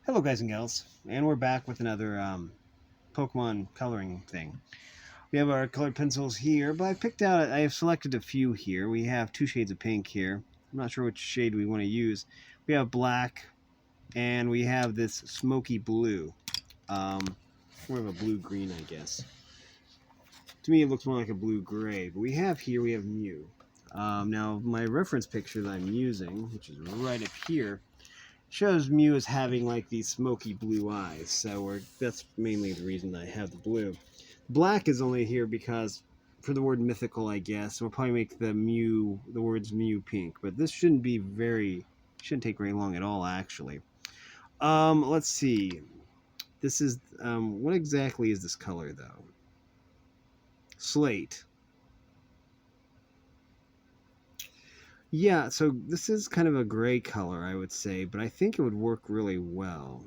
Hello guys and gals, and we're back with another Pokemon coloring thing. We have our colored pencils here, but I have selected a few here. We have two shades of pink here. I'm not sure which shade we want to use. We have black, and we have this smoky blue. More of a blue-green, I guess. To me, it looks more like a blue-gray, but we have Mew. Now, my reference picture that I'm using, which is right up here, shows Mew as having like these smoky blue eyes, so that's mainly the reason I have the blue. Black is only here because for the word mythical, I guess. We'll probably make the words Mew pink, but this shouldn't take very long at all, actually. Let's see. This is what exactly is this color though? Slate. Yeah, so this is kind of a gray color, I would say, but I think it would work really well.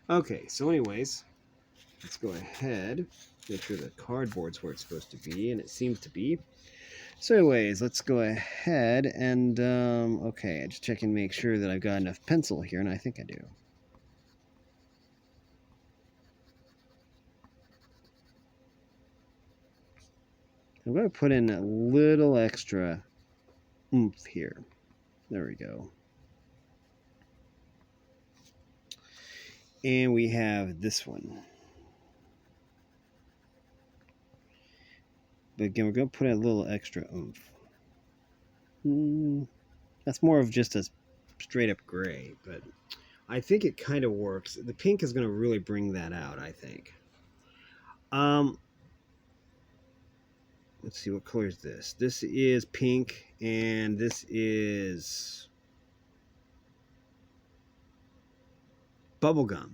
Okay, so anyways, let's go ahead, make sure the cardboard's where it's supposed to be, and it seems to be. So anyways, let's go ahead and, okay, I just check and make sure that I've got enough pencil here, and I think I do. I'm going to put in a little extra oomph here. There we go. And we have this one. But again, we're going to put in a little extra oomph. That's more of just a straight up gray, but I think it kind of works. The pink is going to really bring that out, I think. Let's see, what color is this? This is pink, and this is bubblegum.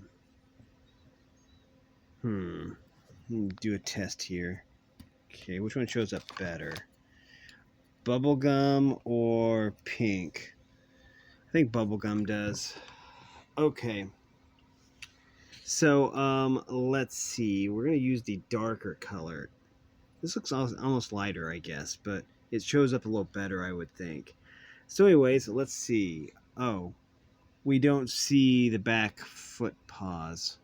Do a test here. Okay, which one shows up better? Bubblegum or pink? I think bubblegum does. Okay. So, let's see. We're going to use the darker color. This looks almost lighter, I guess, but it shows up a little better, I would think. So anyways, let's see. Oh, we don't see the back foot paws.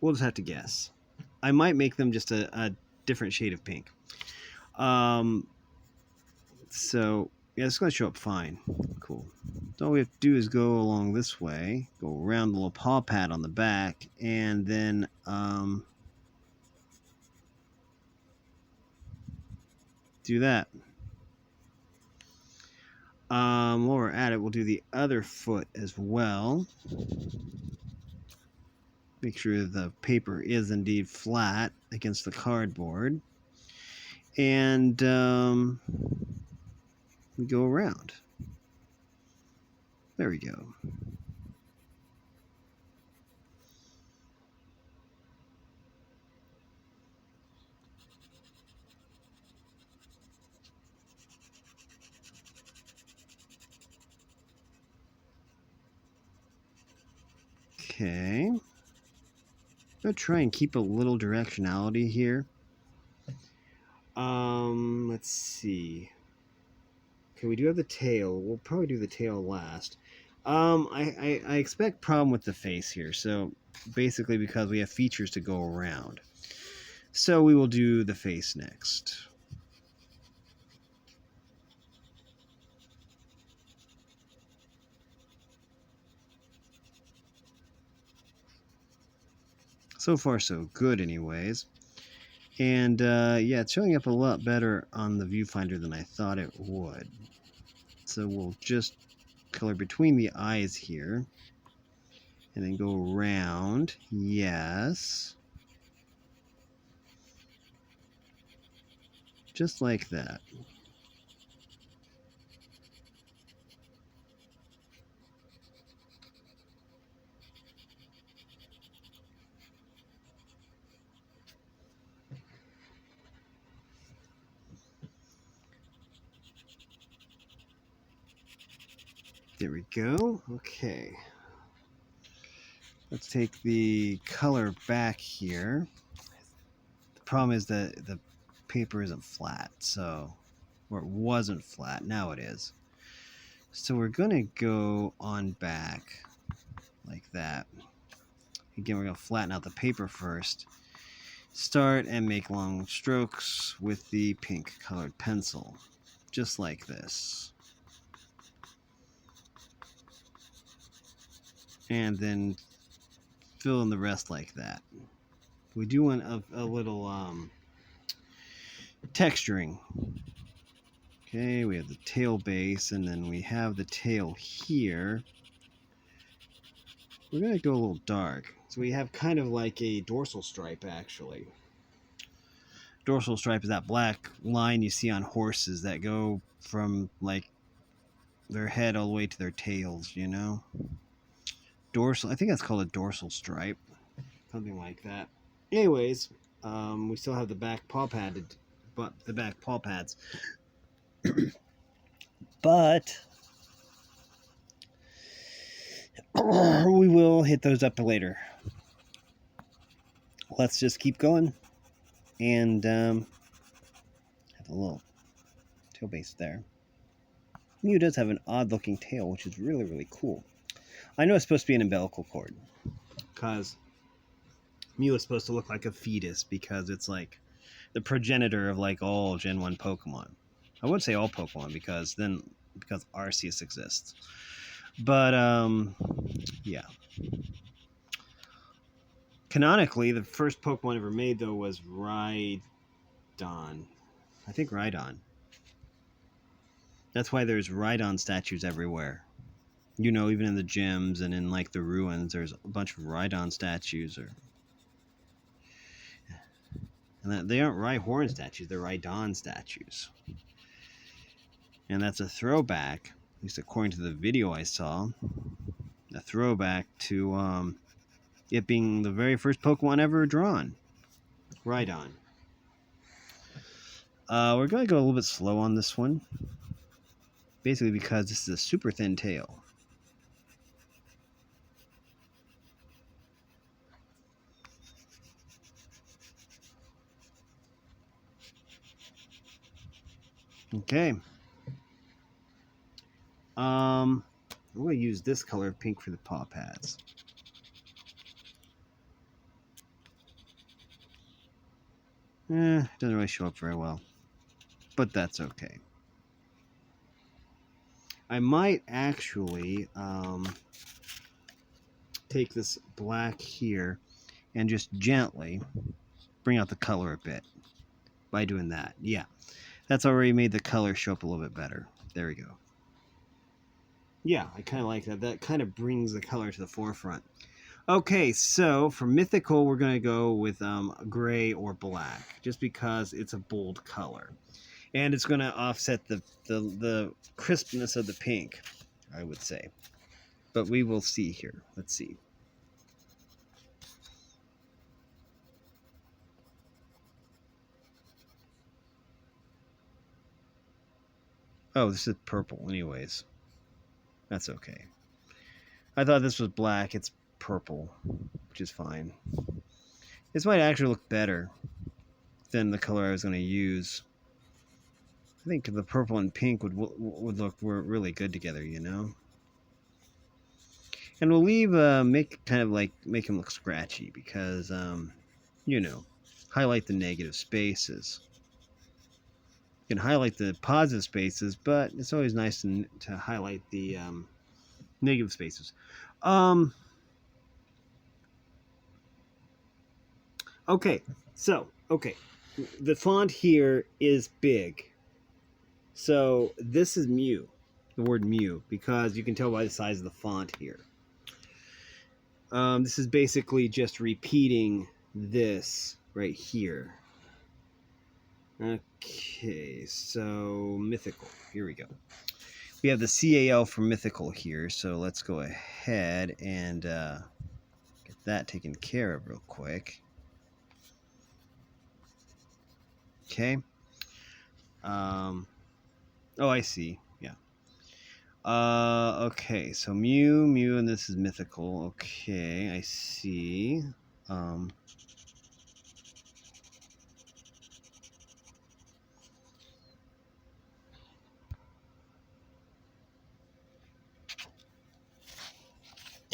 We'll just have to guess. I might make them just a different shade of pink. So, yeah, it's going to show up fine. Cool. So all we have to do is go along this way, go around the little paw pad on the back, and then, do that. While we're at it, we'll do the other foot as well. Make sure the paper is indeed flat against the cardboard. And we go around. There we go. Okay. I'm going to try and keep a little directionality here. Let's see. Okay, we do have the tail. We'll probably do the tail last. I expect problem with the face here. So basically because we have features to go around. So we will do the face next. So far so good anyways. And yeah, it's showing up a lot better on the viewfinder than I thought it would. So we'll just color between the eyes here. And then go around. Yes. Just like that. There we go. Okay. Let's take the color back here. The problem is that the paper isn't flat, so, or it wasn't flat, now it is. So we're going to go on back like that. Again, we're going to flatten out the paper first. Start and make long strokes with the pink colored pencil, just like this. And then fill in the rest like that. We do want a little texturing. Okay, we have the tail base, and then we have the tail here. We're going to go a little dark. So we have kind of like a dorsal stripe, actually. Dorsal stripe is that black line you see on horses that go from like their head all the way to their tails, you know? Dorsal, I think that's called a dorsal stripe. Something like that. Anyways, we still have the back paw padded, but the back paw pads. But we will hit those up later. Let's just keep going. And have a little tail base there. Mew does have an odd looking tail, which is really, really cool. I know it's supposed to be an umbilical cord, because Mew is supposed to look like a fetus, because it's like the progenitor of like all Gen 1 Pokemon. I would say all Pokemon, because Arceus exists. But yeah. Canonically, the first Pokemon ever made though was Rhydon. I think Rhydon. That's why there's Rhydon statues everywhere. You know, even in the gyms and in like the ruins, there's a bunch of Rhydon statues. And they aren't Rhyhorn statues; they're Rhydon statues. And that's a throwback, at least according to the video I saw, a throwback to it being the very first Pokemon ever drawn, Rhydon. We're going to go a little bit slow on this one, basically because this is a super thin tail. Okay. I'm going to use this color of pink for the paw pads. It doesn't really show up very well, but that's okay. I might actually take this black here and just gently bring out the color a bit by doing that. Yeah, that's already made the color show up a little bit better. There we go. Yeah, I kind of like that. That kind of brings the color to the forefront. Okay, so for mythical, we're going to go with gray or black, just because it's a bold color. And it's going to offset the crispness of the pink, I would say. But we will see here. Let's see. Oh, this is purple anyways. That's okay. I thought this was black. It's purple, which is fine. This might actually look better than the color I was going to use. I think the purple and pink would look really good together, you know? And we'll leave, make him look scratchy, because, you know, highlight the negative spaces. You can highlight the positive spaces, but it's always nice to highlight the negative spaces. Okay, so, the font here is big. So this is Mew, the word Mew, because you can tell by the size of the font here. This is basically just repeating this right here. Okay, so mythical. Here we go. We have the CAL for mythical here, so let's go ahead and get that taken care of real quick. Okay. Oh, I see. Yeah. Okay, so Mew, and this is mythical. Okay, I see.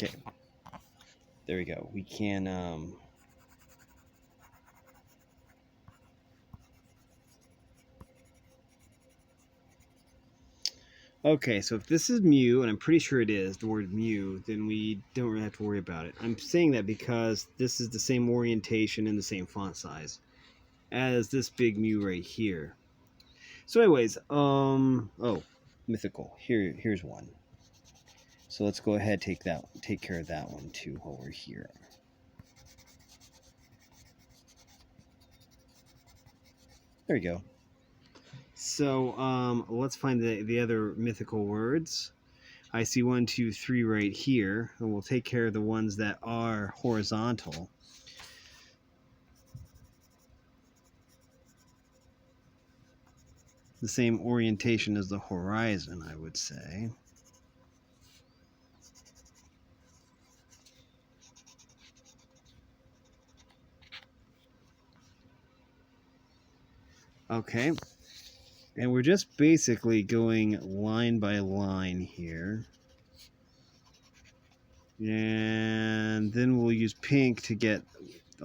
Okay, there we go. We can okay, so if this is mu, and I'm pretty sure it is the word mu, then we don't really have to worry about it. I'm saying that because this is the same orientation and the same font size as this big mu right here. So anyways, oh, mythical. Here's one. So let's go ahead take care of that one too while we're here. There we go. So let's find the other mythical words. I see 1, 2, 3 right here, and we'll take care of the ones that are horizontal. The same orientation as the horizon, I would say. Okay. And we're just basically going line by line here. And then we'll use pink to get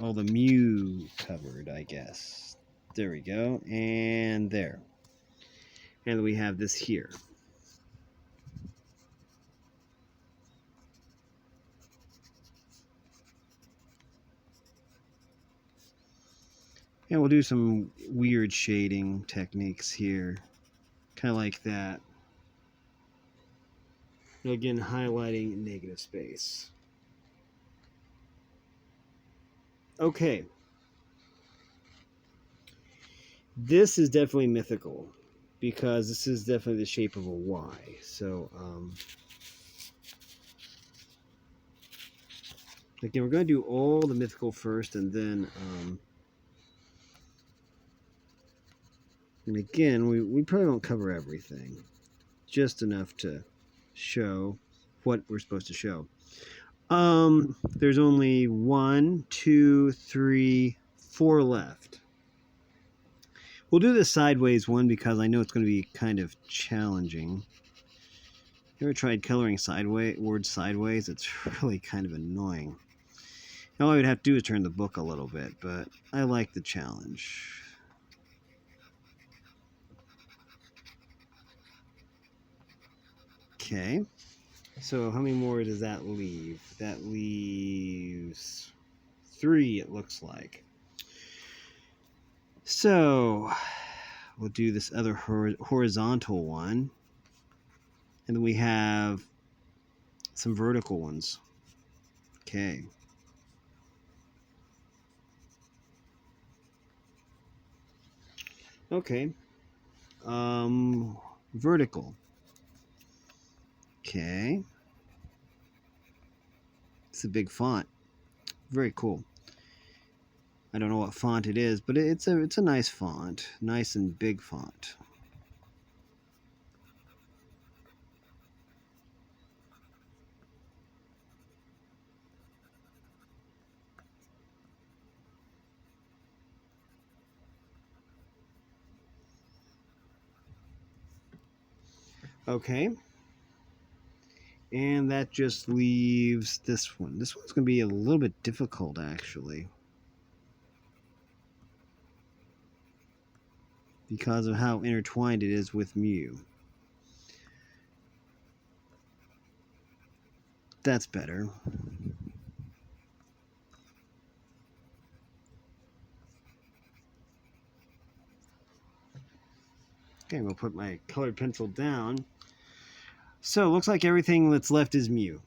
all the mu covered, I guess. There we go. And there. And we have this here. And we'll do some weird shading techniques here. Kind of like that. Again, highlighting negative space. Okay. This is definitely mythical because this is definitely the shape of a Y. So, again, we're going to do all the mythical first, and then, and again, we probably won't cover everything, just enough to show what we're supposed to show. There's only 1, 2, 3, 4 left. We'll do the sideways one because I know it's going to be kind of challenging. You ever tried coloring words sideways? It's really kind of annoying. All I would have to do is turn the book a little bit, but I like the challenge. Okay. So how many more does that leave? That leaves 3, it looks like. So we'll do this other horizontal one. And then we have some vertical ones. Okay. Okay. Vertical. Okay. It's a big font. Very cool. I don't know what font it is, but it's a nice font. Nice and big font. Okay. And that just leaves this one. This one's going to be a little bit difficult, actually, because of how intertwined it is with mu. That's better. Okay, we'll put my colored pencil down. So it looks like everything that's left is mu,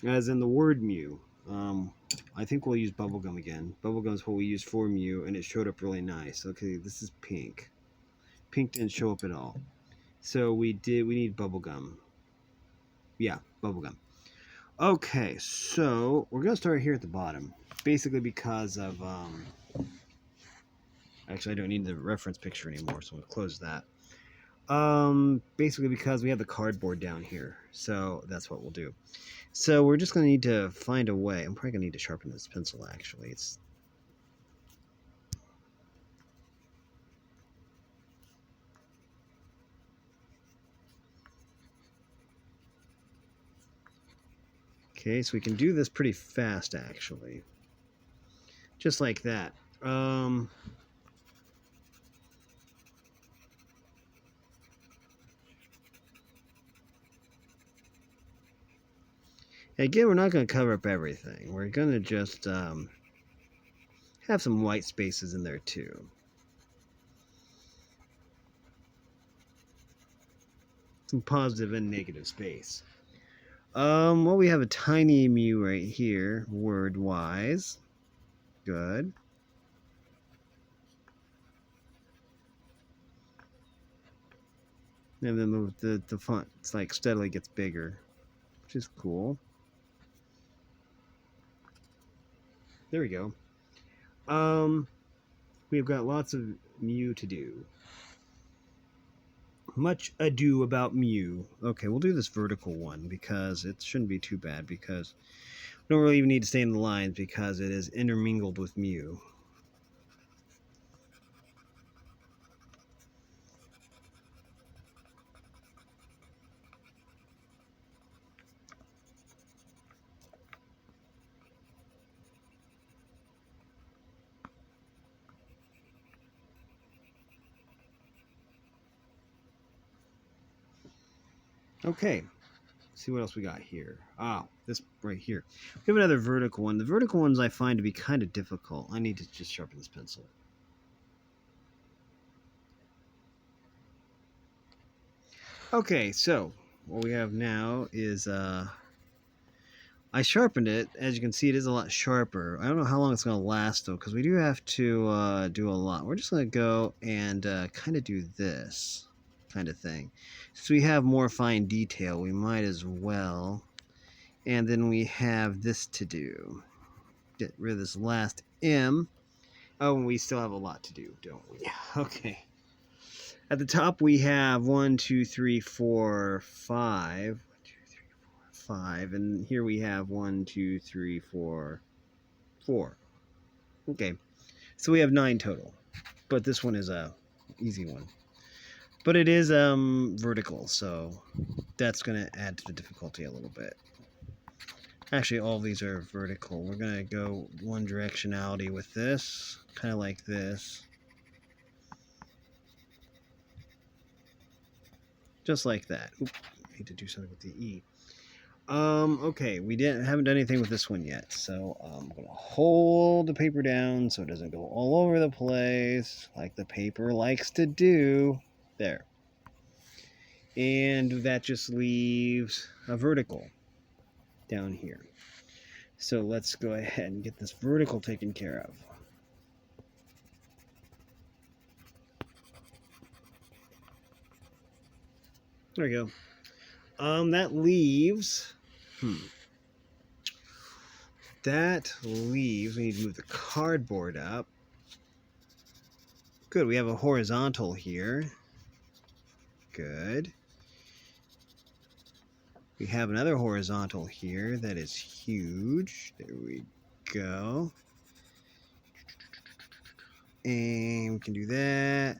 as in the word mu. I think we'll use bubblegum again. Bubblegum is what we used for mu, and it showed up really nice. Okay, this is pink. Pink didn't show up at all. So we need bubblegum. Yeah, bubblegum. Okay, so we're going to start here at the bottom. Basically because of, actually I don't need the reference picture anymore, so we'll close that. Basically because we have the cardboard down here. So that's what we'll do. So we're just going to need to find a way. I'm probably going to need to sharpen this pencil, actually. It's Okay, so we can do this pretty fast, actually. Just like that. Again, we're not going to cover up everything. We're going to just have some white spaces in there, too. Some positive and negative space. Well, we have a tiny mu right here, word-wise. Good. And then the font, it's like steadily gets bigger, which is cool. There we go. We've got lots of mu to do. Much ado about mu. Okay, we'll do this vertical one because it shouldn't be too bad because we don't really even need to stay in the lines because it is intermingled with mu. Okay, let's see what else we got here. Ah, this right here. We have another vertical one. The vertical ones I find to be kind of difficult. I need to just sharpen this pencil. Okay, so what we have now is I sharpened it. As you can see, it is a lot sharper. I don't know how long it's going to last, though, because we do have to do a lot. We're just going to go and kind of do this kind of thing. Since we have more fine detail, we might as well. And then we have this to do. Get rid of this last M. Oh, and we still have a lot to do, don't we? Okay. At the top, we have 1, 2, 3, 4, 5. 5, and here we have 1, 2, 3, 4, 4. Okay, so we have 9 total, but this one is a easy one. But it is vertical, so that's going to add to the difficulty a little bit. Actually, all of these are vertical. We're going to go one directionality with this, kind of like this. Just like that. Oop, I need to do something with the E. Okay, we haven't done anything with this one yet, so I'm gonna hold the paper down so it doesn't go all over the place like the paper likes to do. There. And that just leaves a vertical down here. So let's go ahead and get this vertical taken care of. There we go. That leaves we need to move the cardboard up. Good, we have a horizontal here. Good. We have another horizontal here that is huge. There we go. And we can do that.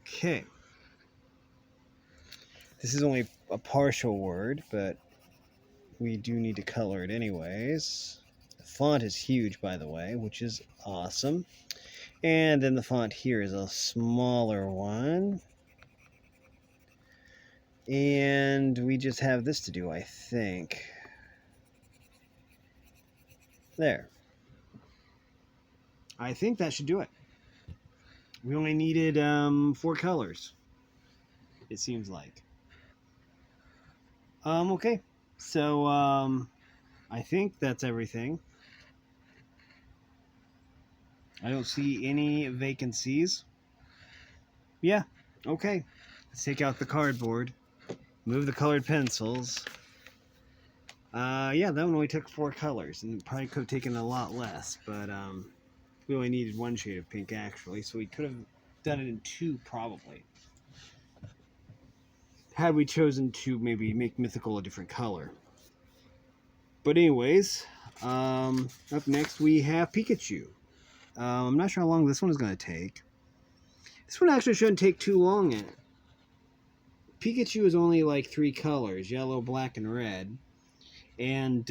Okay. This is only a partial word, but we do need to color it anyways. The font is huge, by the way, which is awesome. And then the font here is a smaller one. And we just have this to do, I think. There. I think that should do it. We only needed 4 colors, it seems like. Okay. So, I think that's everything. I don't see any vacancies. Yeah, okay. Let's take out the cardboard. Move the colored pencils. Yeah, that one only took 4 colors, and probably could have taken a lot less, but we only needed 1 shade of pink, actually, so we could have done it in 2, probably. Had we chosen to maybe make Mythical a different color. But anyways, up next we have Pikachu. I'm not sure how long this one is going to take. This one actually shouldn't take too long Pikachu is only like 3 colors, yellow, black, and red. And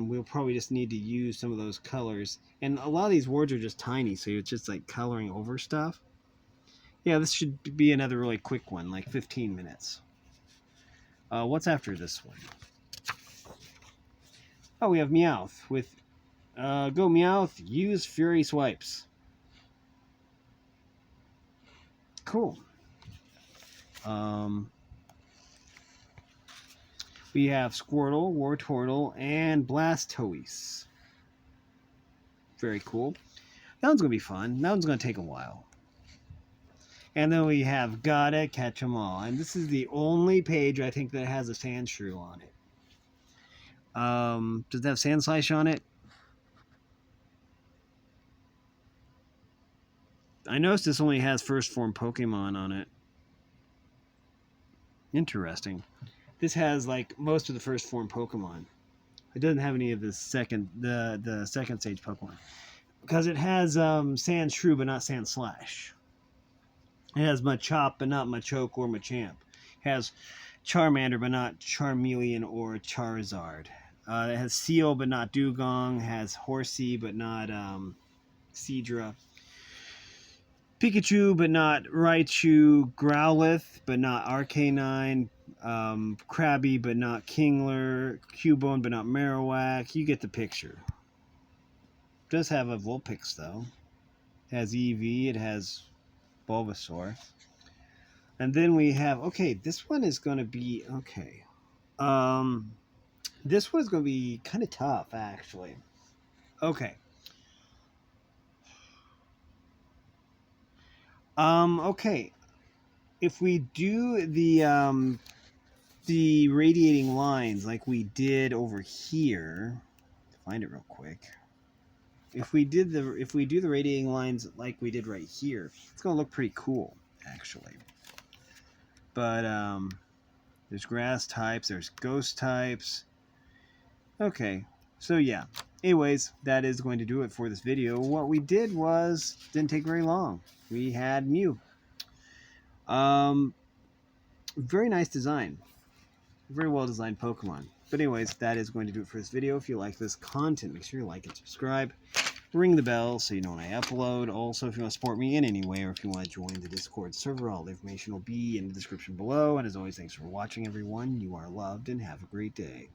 we'll probably just need to use some of those colors. And a lot of these words are just tiny, so it's just like coloring over stuff. Yeah, this should be another really quick one, like 15 minutes. What's after this one? Oh, we have Meowth with go Meowth, use Fury Swipes. Cool. We have Squirtle, Wartortle, and Blastoise. Very cool. That one's going to be fun. That one's going to take a while. And then we have Gotta Catch 'em All. And this is the only page I think that has a Sandshrew on it. Does it have Sandslash on it? I noticed this only has first form Pokemon on it. Interesting. This has like most of the first form Pokemon. It doesn't have any of the second stage Pokemon. Because it has Sandshrew but not Sandslash. It has Machop but not Machoke or Machamp. It has Charmander but not Charmeleon or Charizard. It has Seel but not Dugong. It has Horsey but not Seadra. Pikachu but not Raichu. Growlithe but not Arcanine. Krabby but not Kingler. Cubone but not Marowak. You get the picture. It does have a Vulpix though. It has Eevee. It has Bulbasaur. And then we have, okay, this one is going to be, okay. This one is going to be kind of tough, actually. Okay. Okay. If we do the radiating lines like we did over here, find it real quick. If we do the radiating lines like we did right here, it's going to look pretty cool, actually. But there's grass types, there's ghost types. Okay, so yeah. Anyways, that is going to do it for this video. What we did was, didn't take very long. We had Mew. Very nice design. Very well designed Pokemon. But anyways, that is going to do it for this video. If you like this content, make sure you like and subscribe. Ring the bell so you know when I upload. Also, if you want to support me in any way or if you want to join the Discord server, all the information will be in the description below. And as always, thanks for watching, everyone. You are loved and have a great day.